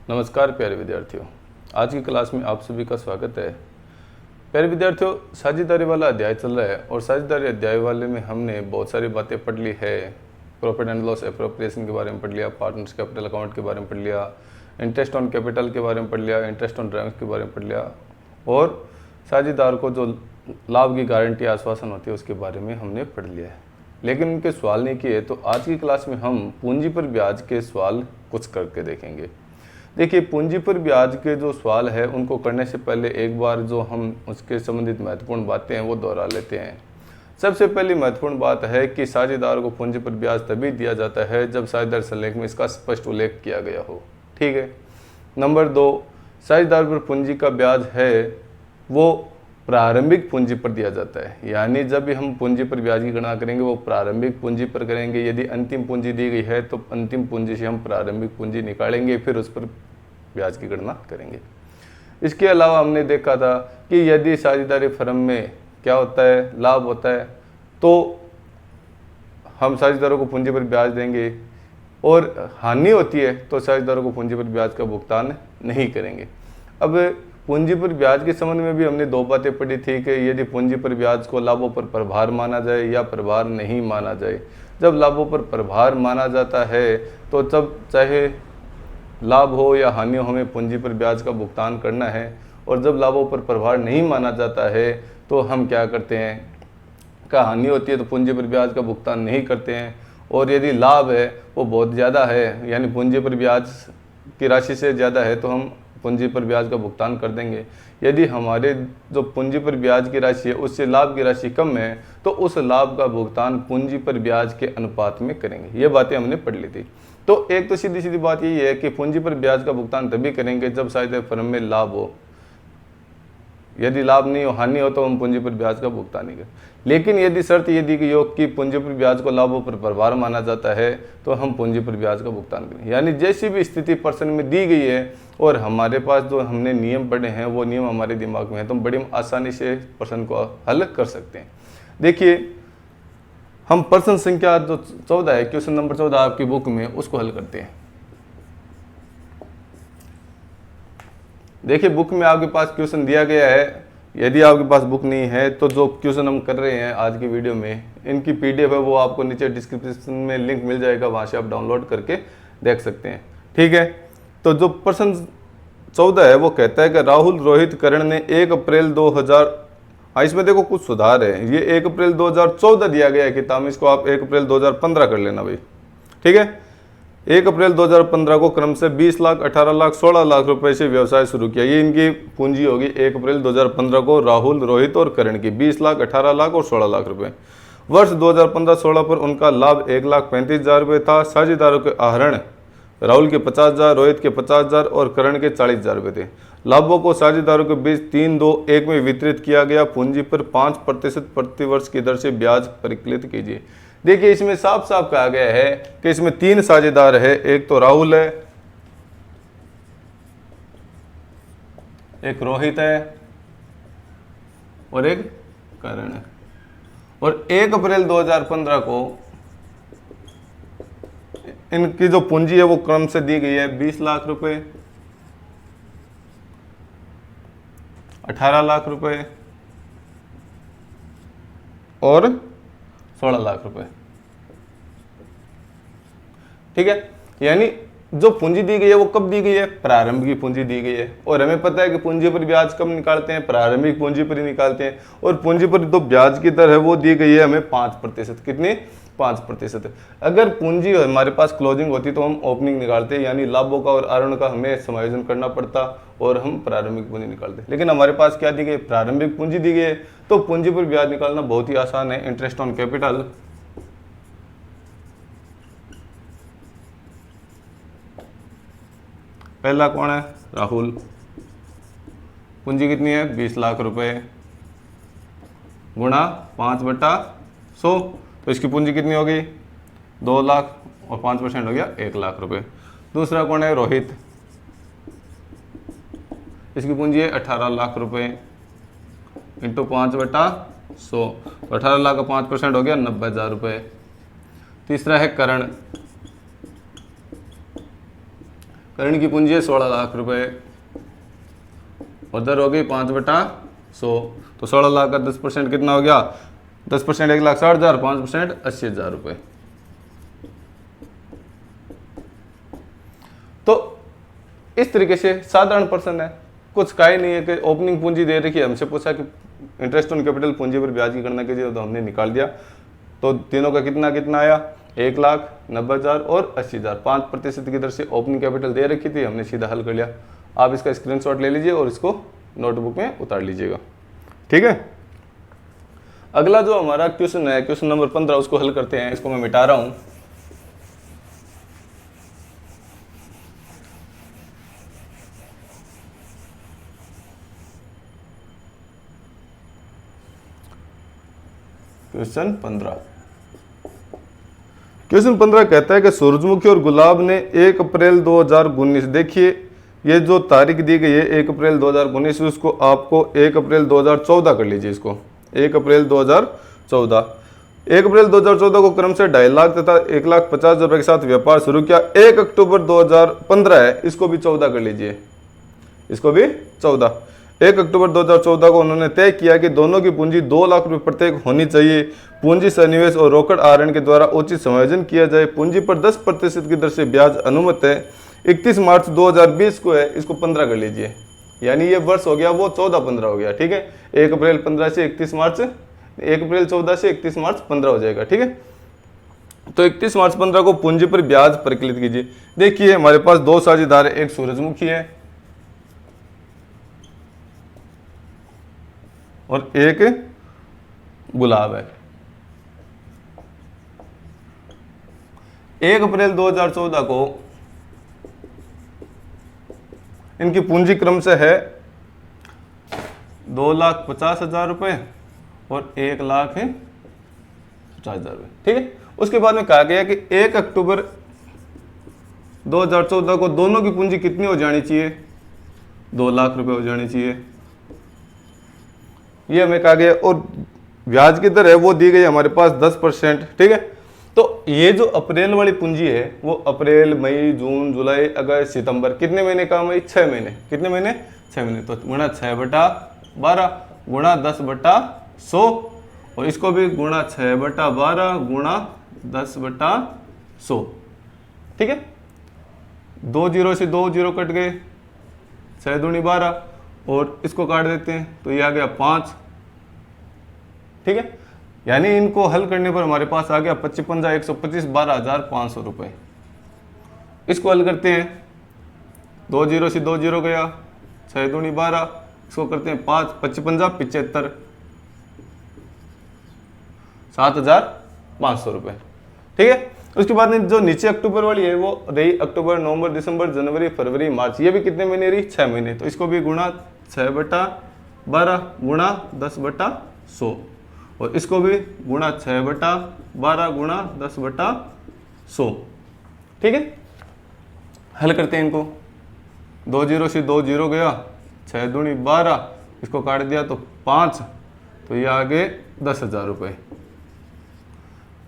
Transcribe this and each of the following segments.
नमस्कार प्यारे विद्यार्थियों, आज की क्लास में आप सभी का स्वागत है। प्यारे विद्यार्थियों, साझेदारी वाला अध्याय चल रहा है और साझेदारी अध्याय वाले में हमने बहुत सारी बातें पढ़ ली है। प्रॉफिट एंड लॉस एप्रोप्रिएशन के बारे में पढ़ लिया, पार्टनर्स कैपिटल अकाउंट के बारे में पढ़ लिया, इंटरेस्ट ऑन कैपिटल के बारे में पढ़ लिया, इंटरेस्ट ऑन ड्राइंग्स के बारे में पढ़ लिया और साझेदार को जो लाभ की गारंटी आश्वासन होती है उसके बारे में हमने पढ़ लिया है। लेकिन उनके सवाल नहीं किए, तो आज की क्लास में हम पूंजी पर ब्याज के सवाल कुछ करके देखेंगे। देखिए, पूंजी पर ब्याज के जो सवाल है उनको करने से पहले एक बार जो हम उसके संबंधित महत्वपूर्ण बातें हैं वो दोहरा लेते हैं। सबसे पहली महत्वपूर्ण बात है कि साझेदार को पूंजी पर ब्याज तभी दिया जाता है जब साझेदार संलेख में इसका स्पष्ट उल्लेख किया गया हो। ठीक है। नंबर 2, साझेदार पर पूंजी का ब्याज है वो प्रारंभिक पूंजी पर दिया जाता है, यानी जब भी हम पूंजी पर ब्याज की गणना करेंगे वो प्रारंभिक पूंजी पर करेंगे। यदि अंतिम पूंजी दी गई है तो अंतिम पूंजी से हम प्रारंभिक पूंजी निकालेंगे, फिर उस पर ब्याज की गणना करेंगे। इसके अलावा हमने देखा था कि यदि साझेदारी फर्म में क्या होता है, लाभ होता है, तो हम साझेदारों को पूंजी पर ब्याज देंगे, और हानि होती है तो साझेदारों को पूंजी पर ब्याज का भुगतान नहीं करेंगे। अब पूंजी पर ब्याज के संबंध में भी हमने दो बातें पढ़ी थी कि यदि पूंजी पर ब्याज को लाभों पर प्रभार माना जाए या प्रभार नहीं माना जाए। जब लाभों पर प्रभार माना जाता है तो तब चाहे लाभ हो या हानि हो, हमें पूंजी पर ब्याज का भुगतान करना है, और जब लाभों पर प्रभार नहीं माना जाता है तो हम क्या करते हैं, का हानि होती है तो पूंजी पर ब्याज का भुगतान नहीं करते हैं। और यदि लाभ है वो बहुत ज़्यादा है, यानी पूंजी पर ब्याज की राशि से ज़्यादा है, तो हम पूंजी पर ब्याज का भुगतान कर देंगे। यदि हमारे जो पूंजी पर ब्याज की राशि है उससे लाभ की राशि कम है तो उस लाभ का भुगतान पूंजी पर ब्याज के अनुपात में करेंगे। ये बातें हमने पढ़ ली थी। तो एक तो सीधी सीधी बात यही है कि पूंजी पर ब्याज का भुगतान तभी करेंगे जब साझेदारी फर्म में लाभ हो। यदि लाभ नहीं हो, हानि हो, तो हम पूंजी पर ब्याज का भुगतान नहीं करें। लेकिन यदि शर्त ये दी गई हो कि पूंजी पर ब्याज को लाभों पर प्रभार माना जाता है तो हम पूंजी पर ब्याज का भुगतान करें। यानी जैसी भी स्थिति प्रश्न में दी गई है और हमारे पास जो हमने नियम पढ़े हैं वो नियम हमारे दिमाग में है, तो हम बड़ी आसानी से प्रश्न को हल कर सकते हैं। देखिए, हम प्रश्न संख्या जो 14 है, क्वेश्चन नंबर 14 आपकी बुक में, उसको हल करते हैं। देखिए, बुक में आपके पास क्वेश्चन दिया गया है। यदि आपके पास बुक नहीं है तो जो क्वेश्चन हम कर रहे हैं आज की वीडियो में, इनकी पीडीएफ है वो आपको नीचे डिस्क्रिप्शन में लिंक मिल जाएगा, वहाँ से आप डाउनलोड करके देख सकते हैं। ठीक है। तो जो प्रश्न 14 है वो कहता है कि राहुल, रोहित, करण ने 1 अप्रैल 2000, इसमें देखो कुछ सुधार है। ये 1 अप्रैल 2014 दिया गया है किताब में, इसको आप 1 अप्रैल 2015 कर लेना भाई। ठीक है। 1 अप्रैल 2015 को क्रम से 20 लाख, 18 लाख, 16 लाख रुपए से व्यवसाय शुरू किया। ये इनकी पूंजी होगी 1 अप्रैल 2015 को राहुल, रोहित और करण की 20 लाख, 18 लाख और 16 लाख रुपए। वर्ष 2015-16 पर उनका लाभ 1,35,000 रुपये था। साझेदारों के आहरण राहुल के 50,000, रोहित के 50,000 और करण के 40,000 रुपये थे। लाभों को साझेदारों के बीच 3-2-1 में वितरित किया गया। पूंजी पर 5% प्रति वर्ष की दर से ब्याज परिकलित कीजिए। देखिए, इसमें साफ साफ कहा गया है कि इसमें 3 साझेदार है। एक तो राहुल है, एक रोहित है और एक करण है। और 1 अप्रैल 2015 को इनकी जो पूंजी है वो क्रम से दी गई है 20 लाख रुपए, 18 लाख रुपए और 16 लाख रुपए। ठीक है। यानी जो पूंजी दी गई है वो कब दी गई है, प्रारंभिक पूंजी दी गई है। और हमें पता है कि पूंजी पर ब्याज कब निकालते हैं, प्रारंभिक पूंजी पर ही निकालते हैं। और पूंजी पर जो ब्याज की दर है वो दी गई है हमें 5%। कितनी? 5%। अगर पूंजी हमारे पास क्लोजिंग होती तो हम ओपनिंग निकालते, यानी लाभों का और आहरण का हमें समायोजन करना पड़ता और हम प्रारंभिक पूंजी निकालते। लेकिन हमारे पास क्या दी गई, प्रारंभिक पूंजी दी गई है, तो पूंजी पर ब्याज निकालना बहुत ही आसान है। इंटरेस्ट ऑन कैपिटल पहला कौन है, राहुल। पूंजी कितनी है, 20 लाख रुपए, गुणा 5/100, तो इसकी पूंजी कितनी होगी, 2 लाख, और 5% हो गया 1 लाख रुपए। दूसरा कौन है, रोहित। इसकी पूंजी है 18 लाख रुपए इंटू 5/100, तो 18 लाख का 5% हो गया 90,000 रुपये। तीसरा है करण। करण की पूंजी है 16 लाख रुपए और दर हो गई 5/100। तो 16 लाख का 10% कितना हो गया? 10% 1,60,000, 5% 80,000 रुपये। तो इस तरीके से साधारण पर्सन है, कुछ का ही नहीं है कि ओपनिंग पूंजी दे रखी है, हमसे पूछा कि इंटरेस्ट ऑन कैपिटल पूंजी पर ब्याज की गणना कीजिए, तो हमने निकाल दिया। तो तीनों का कितना कितना आया? 1,90,000 और 80,000। 5% की दर से ओपनिंग कैपिटल दे रखी थी, हमने सीधा हल कर लिया। आप इसका स्क्रीनशॉट ले लीजिए और इसको नोटबुक में उतार लीजिएगा, ठीक है। अगला जो हमारा क्वेश्चन है, क्वेश्चन नंबर 15, उसको हल करते हैं। इसको मैं मिटा रहा हूं। क्वेश्चन 15 कहता है कि सूरजमुखी और गुलाब ने 1 अप्रैल 2019, देखिए ये जो तारीख दी गई है 1 अप्रैल 2019, उसको आपको 1 अप्रैल 2014 कर लीजिए। इसको 1 अप्रैल 2014, 1 अप्रैल 2014 को क्रम से 2.5 लाख तथा 1,50,000 रुपये के साथ व्यापार शुरू किया। 1 अक्टूबर 2015 है, इसको भी 14 कर लीजिए, इसको भी 14। 1 अक्टूबर 2014 को उन्होंने तय किया कि दोनों की पूंजी 2 लाख रुपए प्रत्येक होनी चाहिए। पूंजी सन्निवेश और रोकड़ आहरण के द्वारा उचित समायोजन किया जाए। पूंजी पर 10% की दर से ब्याज अनुमत है। 31 मार्च 2020 को है, इसको 15 कर लीजिए, यानी ये वर्ष हो गया वो 14-15 हो गया, ठीक है। 1 अप्रैल 15 से 31 मार्च, 1 अप्रैल 14 से 31 मार्च 15 हो जाएगा, ठीक है। तो 31 मार्च 15 को पूंजी पर ब्याज परिकलित कीजिए। देखिए हमारे पास 2 साझेदार है, एक सूरजमुखी है और एक गुलाब है। 1 अप्रैल 2014 को इनकी पूंजी क्रम से है 2,50,000 रुपये और 1,50,000 रुपये, ठीक है। उसके बाद में कहा गया कि 1 अक्टूबर 2014 को दोनों की पूंजी कितनी हो जानी चाहिए? 2 लाख रुपए हो जानी चाहिए, ये हमें कहा गया। और ब्याज की दर है वो दी गई हमारे पास 10%, ठीक है। तो ये जो अप्रैल वाली पूंजी है वो अप्रैल, मई, जून, जुलाई, अगस्त, सितंबर, कितने महीने काम है? 6 महीने। कितने महीने? 6 महीने। तो गुणा 6/12 गुणा 10/100 और इसको भी गुणा 6/12 गुणा 10/100, ठीक है। 2 जीरो से 2 जीरो कट गए, 6 दूनी 12 और इसको काट देते हैं तो ये आ गया 5, ठीक है। यानी इनको हल करने पर हमारे पास आ गया 55 125 12,500 रुपये। इसको हल करते हैं, 2 जीरो से 2 जीरो गया, 6 दूनी 12, इसको करते हैं 5, 55 75 7,500 रुपये, ठीक है। उसके बाद में जो नीचे अक्टूबर वाली है वो रही अक्टूबर, नवंबर, दिसंबर, जनवरी, फरवरी, मार्च, ये भी कितने महीने रही? 6 महीने। तो इसको भी गुणा 6/12 गुणा 10/100 और इसको भी गुणा 6/12 गुणा 10/100, ठीक है। हल करते हैं इनको, 2 जीरो से 2 जीरो गया, 6 दूनी 12, इसको काट दिया तो 5, तो ये आ गए 10,000 रुपये।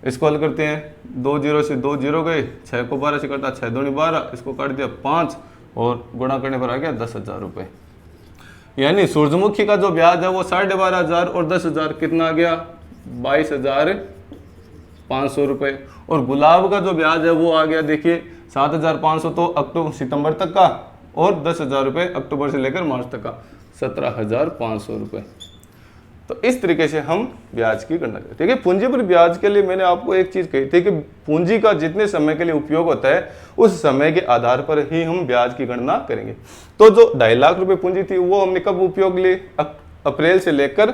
इसको हल करते हैं, 2 जीरो से 2 जीरो गए, 6 को 12 से करता, 6 दूनी 12, इसको काट दिया 5 और गुणा करने पर आ गया 10,000 रुपये। यानी सूरजमुखी का जो ब्याज है वो 12,500 और 10,000 कितना आ गया? 22,500 रुपये। और गुलाब का जो ब्याज है वो आ गया, देखिए 7,500 तो अक्टूबर सितंबर तक का और 10,000 रुपये अक्टूबर से लेकर मार्च तक का, 17,500 रुपये। तो इस तरीके से हम ब्याज की गणना करते हैं। ठीक है, पूंजी पर ब्याज के लिए मैंने आपको एक चीज कही थी कि पूंजी का जितने समय के लिए उपयोग होता है उस समय के आधार पर ही हम ब्याज की गणना करेंगे। तो जो 2.5 लाख रुपए पूंजी थी वो हमने कब उपयोग ली? अप्रैल से लेकर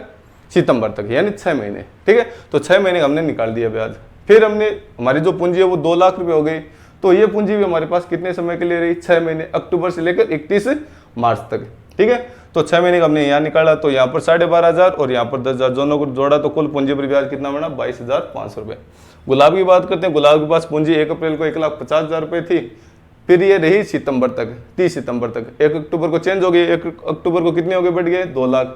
सितंबर तक, यानी 6 महीने। ठीक है, तो 6 महीने हमने निकाल दिया ब्याज। फिर हमने हमारी जो पूंजी है वो 2 लाख रुपए हो गई, तो ये पूंजी भी हमारे पास कितने समय के लिए रही? 6 महीने, अक्टूबर से लेकर 31 मार्च तक। ठीक है, तो 6 महीने का हमने यहाँ निकाला, तो यहाँ पर 12,500 और यहाँ पर 10,000 दोनों को जोड़ा तो कुल पूंजी पर ब्याज कितना बना? 22,500 रुपये। गुलाब की बात करते हैं, गुलाब के पास पूंजी 1 अप्रैल को 1,50,000 रुपये थी, फिर ये रही सितंबर तक, 30 सितंबर तक। 1 अक्टूबर को चेंज हो गई, 1 अक्टूबर को कितने हो गए? बढ़ गए 2 लाख।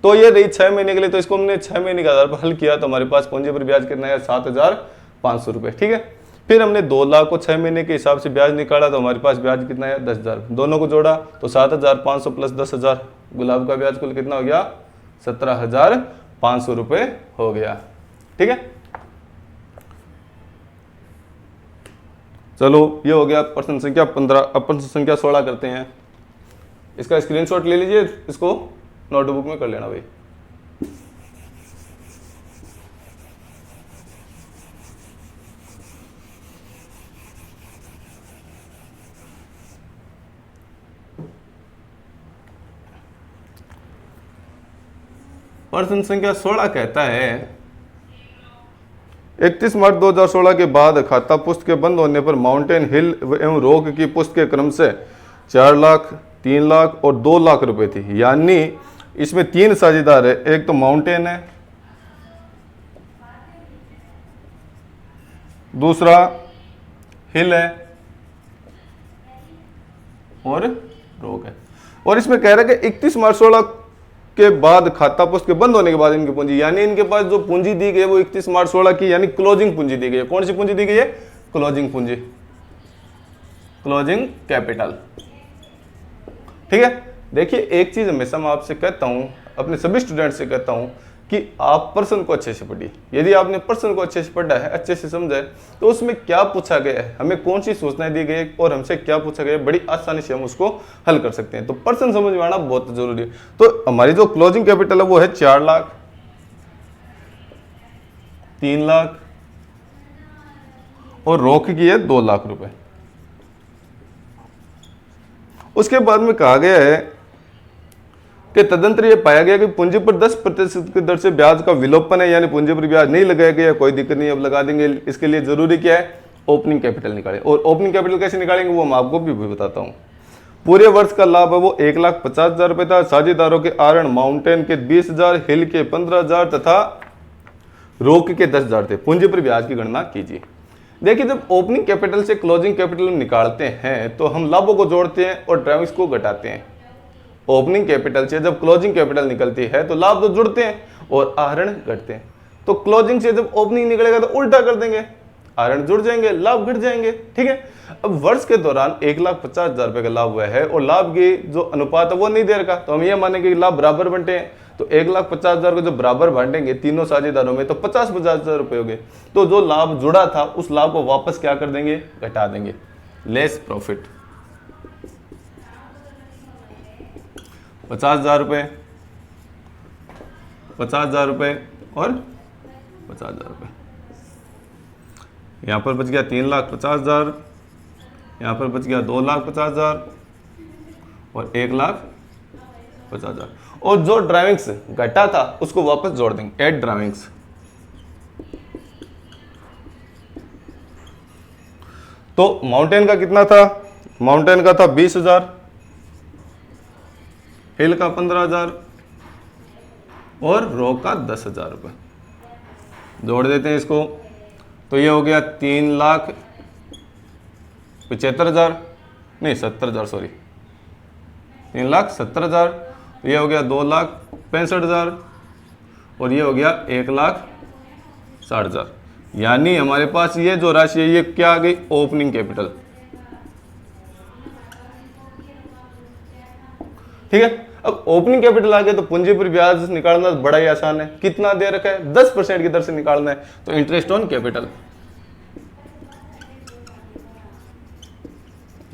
तो ये रही 6 महीने के लिए, तो इसको हमने 6 महीने के आधार पर हल किया, तो हमारे पास पूंजी पर ब्याज कितना है? 7,500 रुपये। ठीक है, फिर हमने 2 लाख को 6 महीने के हिसाब से ब्याज निकाला तो हमारे पास ब्याज कितना है 10,000। दोनों को जोड़ा तो 7,500 प्लस 10,000, गुलाब का ब्याज कुल कितना हो गया 17,500 रुपये हो गया। ठीक है, चलो ये हो गया प्रश्न संख्या 15। अब प्रश्न संख्या 16 करते हैं। इसका स्क्रीनशॉट ले लीजिए, इसको नोटबुक में कर लेना भाई। प्रश्न संख्या 16 कहता है 31 मार्च 2016 के बाद खाता पुस्त के बंद होने पर माउंटेन हिल एवं रोक की पुस्त के क्रम से 4 लाख, 3 लाख और 2 लाख रुपए थी। यानी इसमें 3 साझेदार है, एक तो माउंटेन है, दूसरा हिल है और रोक है। और इसमें कह रहा है कि 31 मार्च 16 के बाद खाता पुस्त के बंद होने के बाद इनकी पूंजी, यानी इनके पास जो पूंजी दी गई है वो 31 मार्च 16 की यानी क्लोजिंग पूंजी दी गई है। कौन सी पूंजी दी गई है? क्लोजिंग पूंजी, क्लोजिंग कैपिटल। ठीक है, देखिए एक चीज हमेशा मैं आपसे कहता हूं, अपने सभी स्टूडेंट से कहता हूं कि आप प्रश्न को अच्छे से पढ़िए। यदि आपने प्रश्न को अच्छे से पढ़ा है, अच्छे से समझा है, तो उसमें क्या पूछा गया है, हमें कौन सी सूचनाएं दी गई है और हमसे क्या पूछा गया है, बड़ी आसानी से हम उसको हल कर सकते हैं। तो प्रश्न समझ में आना बहुत जरूरी है। तो हमारी जो क्लोजिंग कैपिटल है वो है 4 लाख, 3 लाख और रोक की है 2 लाख रुपए। उसके बाद में कहा गया है कि तदंतर यह पाया गया कि पूंजी पर 10% की दर से ब्याज का विलोपन है, यानी पूंजी पर ब्याज नहीं लगाया गया, कोई दिक्कत नहीं, अब लगा देंगे। इसके लिए जरूरी क्या है? ओपनिंग कैपिटल निकालें। और ओपनिंग कैपिटल कैसे निकालेंगे वो मैं आपको भी बताता हूं। पूरे वर्ष का लाभ है वो 1,50,000 रुपए था। साझेदारों के आरण माउंटेन के 20,000, हिल के 15,000 तथा रोक के 10,000 थे। पूंजी पर ब्याज की गणना कीजिए। देखिए, जब ओपनिंग कैपिटल से क्लोजिंग कैपिटल निकालते हैं तो हम लाभों को जोड़ते हैं और ड्राइविंग्स को घटाते हैं। ओपनिंग कैपिटल से जब क्लोजिंग कैपिटल निकलती है तो लाभ तो जुड़ते हैं और आहरण घटते हैं। तो क्लोजिंग से जब ओपनिंग निकलेगा तो उल्टा कर देंगे, आहरण जुड़ जाएंगे, लाभ घट जाएंगे। ठीक है, अब वर्ष के दौरान 1,50,000 रुपए का लाभ हुआ है और लाभ की जो अनुपात है वो नहीं दे रखा, तो हम ये मानेंगे कि लाभ बराबर बंटे हैं। तो 1,50,000 को जब बराबर बांटेंगे तीनों साझेदारों में तो 50,000 रुपए हो गए। तो जो लाभ जुड़ा था उस लाभ को वापस क्या कर देंगे? घटा देंगे, लेस प्रॉफिट। 50,000 रुपये, 50,000 रुपये और 50,000 रुपये। यहाँ पर बच गया 3,50,000, यहाँ पर बच गया 2,50,000 और 1,50,000। और जो ड्राइविंग्स घटा था उसको वापस जोड़ देंगे, एड ड्राइविंग्स। तो माउंटेन का कितना था? माउंटेन का था 20,000, हिल का 15,000 और रोक का 10,000 रुपये। जोड़ देते हैं इसको, तो ये हो गया 3,75,000, नहीं 70,000, सॉरी 3,70,000। ये हो गया 2,65,000 और ये हो गया 1,60,000। यानी हमारे पास ये जो राशि है ये क्या आ गई? Opening capital. ठीक है, अब ओपनिंग कैपिटल आ गया तो पूंजी पर ब्याज निकालना बड़ा ही आसान है। कितना दे रखा है? 10% की दर से निकालना है, तो interest on capital,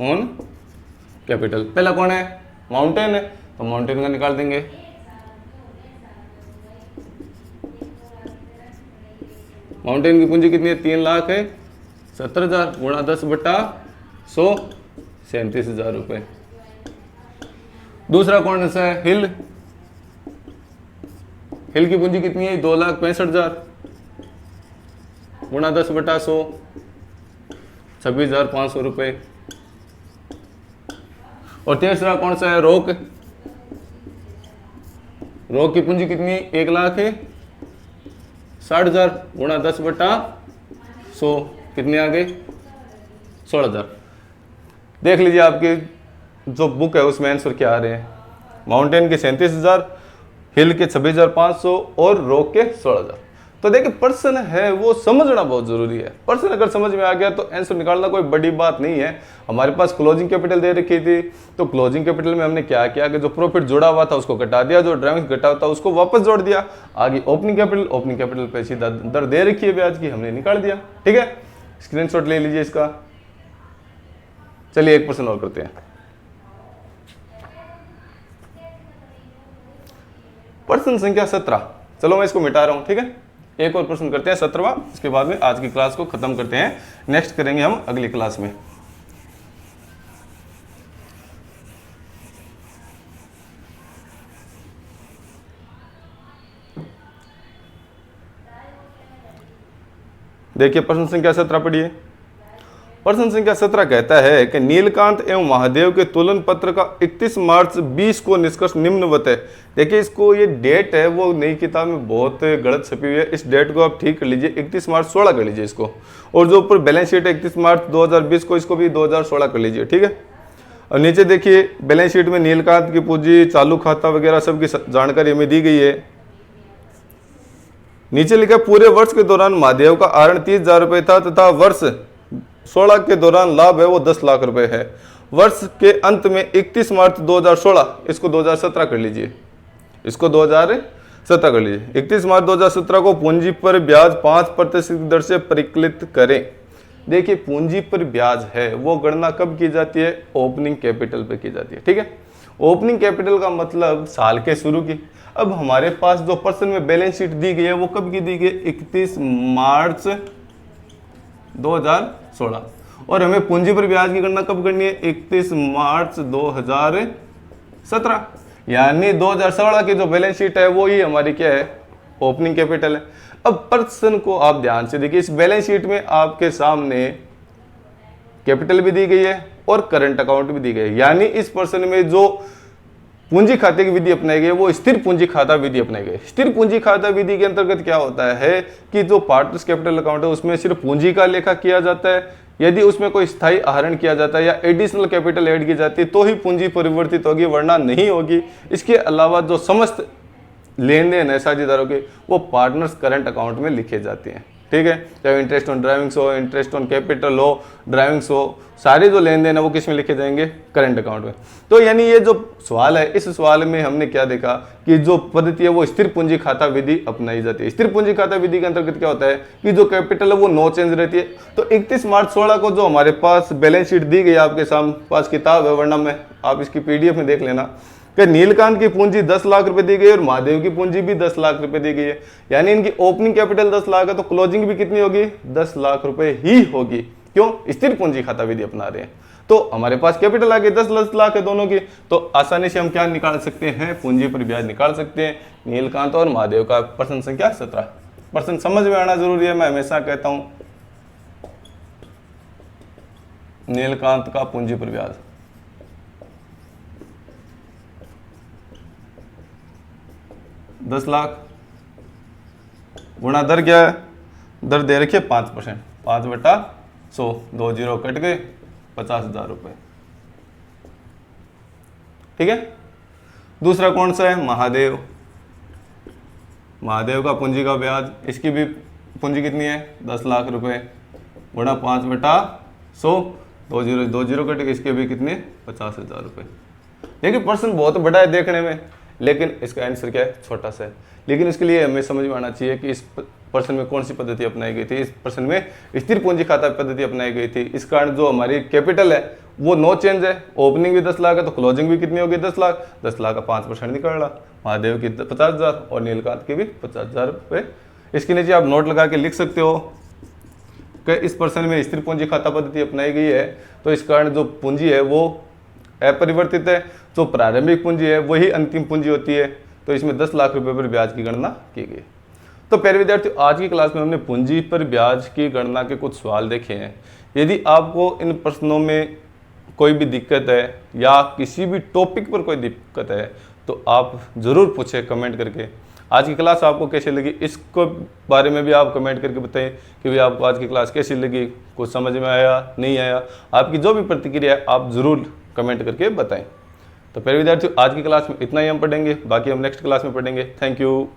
on capital. पहला कौन है? माउंटेन है, तो माउंटेन का निकाल देंगे। माउंटेन की पूंजी कितनी है? 3 लाख है, 70,000 गुणा 10/100, 37,000 रुपए। दूसरा कौन सा है? हिल। हिल की पूंजी कितनी है? 2,65,000 गुणा 10/100, 26,500 रुपए। और तीसरा कौन सा है? रोक। रोक की पूंजी कितनी है? 1,60,000 गुणा 10/100, कितने आ गए? 16,000। देख लीजिए आपकी जो बुक है उसमें आंसर क्या आ रहे हैं। माउंटेन के 37,000, हिल के 26,500 और रोक के 16,000। तो देखिए प्रश्न है वो समझना बहुत जरूरी है। प्रश्न अगर समझ में आ गया तो आंसर निकालना कोई बड़ी बात नहीं है। हमारे पास क्लोजिंग कैपिटल दे रखी थी, तो क्लोजिंग कैपिटल में हमने क्या किया कि जो प्रॉफिट जुड़ा हुआ था उसको घटा दिया, जो ड्राइविंग घटा हुआ था उसको वापस जोड़ दिया। आगे ओपनिंग कैपिटल पे सीधा दर दे रखी है ब्याज की, हमने निकाल दिया। ठीक है, स्क्रीनशॉट ले लीजिए इसका। चलिए एक प्रश्न और करते हैं। प्रश्न संख्या 17, चलो मैं इसको मिटा रहा हूं। ठीक है, एक और प्रश्न करते हैं 17वां, इसके बाद में आज की क्लास को खत्म करते हैं। नेक्स्ट करेंगे हम अगली क्लास में। देखिए प्रश्न संख्या 17 पढ़िए। प्रश्न संख्या 17 कहता है कि नीलकांत एवं महादेव के तुलन पत्र का 31 मार्च 20 को निष्कर्ष निम्नवत है। देखिए इसको ये डेट है वो नई किताब में बहुत गलत छपी हुई है, इस डेट को आप ठीक कर लीजिए, 31 मार्च 16 कर लीजिए इसको। और जो ऊपर बैलेंस शीट है 31 मार्च 2020 को, इसको भी 2016 कर लीजिए। ठीक है, और नीचे देखिए बैलेंस शीट में नीलकांत की पूंजी, चालू खाता वगैरह सबकी जानकारी हमें दी गई है। नीचे लिखा पूरे वर्ष के दौरान महादेव का आहरण 30,000 रुपये था तथा वर्ष 16 के दौरान लाभ है वो 10 लाख रुपए है। वर्ष के अंत में 31 मार्च 2016, इसको 2017 कर लीजिए, इसको 2017 कर लीजिए। 31 मार्च 2017 को पूंजी पर ब्याज 5% दर से परिकलित करें। देखिए पूंजी पर ब्याज है वो गणना कब की जाती है? ओपनिंग कैपिटल पे की जाती है। ठीक है, ओपनिंग कैपिटल का मतलब साल के शुरू की। अब हमारे पास जो प्रश्न में बैलेंस शीट दी गई है वो कब की दी गई? 31 मार्च 2016। और हमें पूंजी पर ब्याज की गणना कब करनी है? 31 मार्च 2017। यानी 2016 की जो बैलेंस शीट है वो ही हमारी क्या है? ओपनिंग कैपिटल है। अब प्रश्न को आप ध्यान से देखिए, इस बैलेंस शीट में आपके सामने कैपिटल भी दी गई है और करंट अकाउंट भी दी गई है। यानी इस प्रश्न में जो पूंजी खाते की विधि अपनाई गई वो स्थिर पूंजी खाता विधि अपनाई गई। स्थिर पूंजी खाता विधि के अंतर्गत क्या होता है कि जो पार्टनर्स कैपिटल अकाउंट है उसमें सिर्फ पूंजी का लेखा किया जाता है। यदि उसमें कोई स्थायी आहरण किया जाता है या एडिशनल कैपिटल ऐड की जाती है तो ही पूंजी परिवर्तित होगी, वरना नहीं होगी। इसके अलावा जो समस्त लेन देन है साझेदारों के वो पार्टनर्स करंट अकाउंट में लिखे जाते हैं। ठीक है, चाहे इंटरेस्ट ऑन ड्राइविंग्स हो, इंटरेस्ट ऑन कैपिटल हो, ड्राइविंग्स हो, सारे जो लेन देन है वो किस में लिखे जाएंगे? करंट अकाउंट में। तो यानी ये जो सवाल है, इस सवाल में हमने क्या देखा कि जो पद्धति है वो स्थिर पूंजी खाता विधि अपनाई जाती है। स्थिर पूंजी खाता विधि के अंतर्गत क्या होता है कि जो कैपिटल है वो नो चेंज रहती है। तो 31 मार्च 16 को जो हमारे पास बैलेंस शीट दी गई, आपके सामने पास किताब है, वरना में आप इसकी PDF में देख लेना कि नीलकांत की पूंजी 10 लाख रुपए दी गई और महादेव की पूंजी भी 10 लाख रुपए दी गई है। यानी इनकी ओपनिंग कैपिटल 10 लाख है तो क्लोजिंग भी कितनी होगी? 10 लाख रुपए ही होगी। क्यों? स्थिर पूंजी खाता विधि अपना रहे हैं। तो हमारे पास कैपिटल आ गई 10 लाख है दोनों की, तो आसानी से हम क्या निकाल सकते हैं? पूंजी पर ब्याज निकाल सकते हैं नीलकांत और महादेव का। प्रश्न संख्या 17। प्रश्न समझ में आना जरूरी है। मैं हमेशा कहता हूं नीलकांत का पूंजी पर ब्याज 10 लाख गुणा दर क्या है? दर दे रखिए 5%, 5/100, 2 जीरो कट गए, 50,000 रुपए। ठीक है, दूसरा कौन सा है? महादेव। महादेव का पूंजी का ब्याज, इसकी भी पूंजी कितनी है? 10 लाख रुपए गुणा 5/100, 2 जीरो कट गए, इसके भी कितने? 50,000 रुपए। देखिए प्रश्न बहुत बड़ा है देखने में, लेकिन इसका आंसर क्या है? छोटा सा है। लेकिन इसके लिए हमें समझ में आना चाहिए कि इस प्रश्न में कौन सी पद्धति अपनाई गई थी। इस प्रश्न में स्थिर पूंजी खाता पद्धति अपनाई गई थी। इस कारण जो हमारी कैपिटल है वो नो चेंज है। ओपनिंग भी 10 लाख है तो क्लोजिंग भी कितनी होगी? 10 लाख। 10 लाख का 5% निकल रहा। महादेव की 50,000 और नीलकांत की भी 50,000 रुपये। इसके नीचे आप नोट लगा के लिख सकते हो कि इस प्रश्न में स्थिर पूंजी खाता पद्धति अपनाई गई है, तो इस कारण जो पूंजी है वो अपरिवर्तित है। जो प्रारंभिक पूंजी है वही अंतिम पूंजी होती है। तो इसमें 10 लाख रुपए पर ब्याज की गणना की गई। तो प्यारे विद्यार्थियों, आज की क्लास में हमने पूंजी पर ब्याज की गणना के कुछ सवाल देखे हैं। यदि आपको इन प्रश्नों में कोई भी दिक्कत है या किसी भी टॉपिक पर कोई दिक्कत है तो आप ज़रूर पूछें कमेंट करके। आज की क्लास आपको कैसी लगी इसको बारे में भी आप कमेंट करके बताएं कि भाई आपको आज की क्लास कैसी लगी, कुछ समझ में आया, नहीं आया। आपकी जो भी प्रतिक्रिया है आप ज़रूर कमेंट करके बताएं। तो प्यारे विद्यार्थियों, आज की क्लास में इतना ही हम पढ़ेंगे, बाकी हम नेक्स्ट क्लास में पढ़ेंगे। Thank you.